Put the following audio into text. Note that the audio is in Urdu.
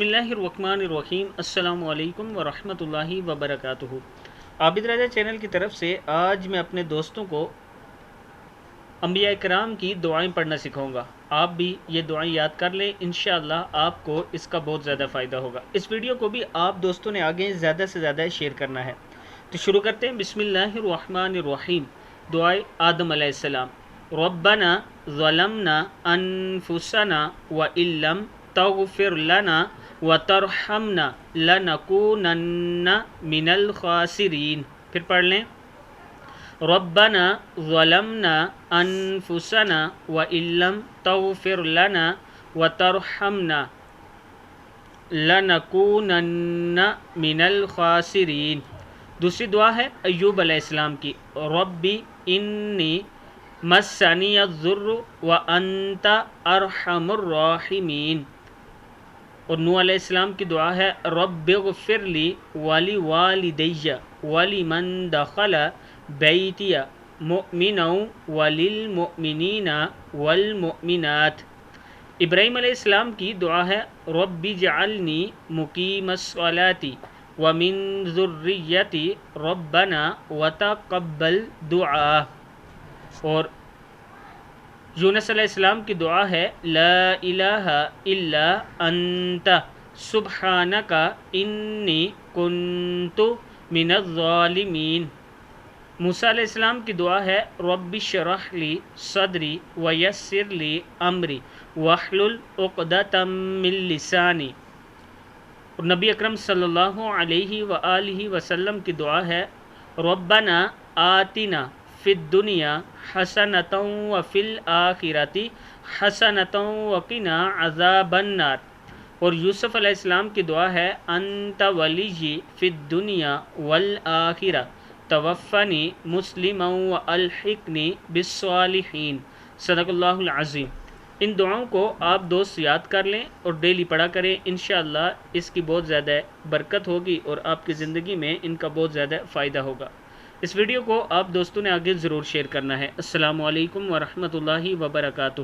بسم اللہ الرحمن الرحیم۔ السلام علیکم ورحمۃ اللہ وبرکاتہ۔ عابد راجہ چینل کی طرف سے آج میں اپنے دوستوں کو انبیاء کرام کی دعائیں پڑھنا سکھاؤں گا۔ آپ بھی یہ دعائیں یاد کر لیں، انشاءاللہ آپ کو اس کا بہت زیادہ فائدہ ہوگا۔ اس ویڈیو کو بھی آپ دوستوں نے آگے زیادہ سے زیادہ شیئر کرنا ہے۔ تو شروع کرتے ہیں۔ بسم اللہ الرحمن الرحیم۔ دعائے آدم علیہ السلام۔ ربنا ظلمنا انفسنا وان لم تغفر لنا وترحمنا لنکونن من الخاسرین۔ پھر پڑھ لیں۔ ربنا ظلمنا انفسنا وان لم تغفر لنا وترحمنا لنکونن من الخاسرین۔ دوسری دعا ہے ایوب علیہ السلام کی۔ ربی انی مسنی الضر وانت ارحم الراحمین۔ اور نوح علیہ السلام کی دعا ہے رب اغفر لی ولوالدی ولمن دخل بیتی مؤمنا وللمؤمنین والمؤمنات۔ ابراہیم علیہ السلام کی دعا ہے رب اجعلنی مقیم الصلاۃ ومن ذریتی ربنا وتقبل دعا۔ اور یونس علیہ السلام کی دعا ہے لا الہ الا انت سبحانک انی کنت من الظالمین۔ موسیٰ علیہ السلام کی دعا ہے رب اشرح لی صدری ویسر لی امری واحلل عقدۃ من لسانی۔ اور نبی اکرم صلی اللہ علیہ وآلہ وسلم کی دعا ہے ربنا آتنا فی الدنیا حسنۃ وفی الآخرۃ حسنۃ وقنا عذاب النار۔ اور یوسف علیہ السلام کی دعا ہے انت ولی فی الدنیا والآخرہ توفنی مسلما والحقنی بالصالحین۔ صدق اللہ العظیم۔ ان دعاؤں کو آپ دوست یاد کر لیں اور ڈیلی پڑھا کریں، انشاءاللہ اس کی بہت زیادہ برکت ہوگی اور آپ کی زندگی میں ان کا بہت زیادہ فائدہ ہوگا۔ اس ویڈیو کو آپ دوستوں نے آگے ضرور شیئر کرنا ہے۔ السلام علیکم ورحمۃ اللہ وبرکاتہ۔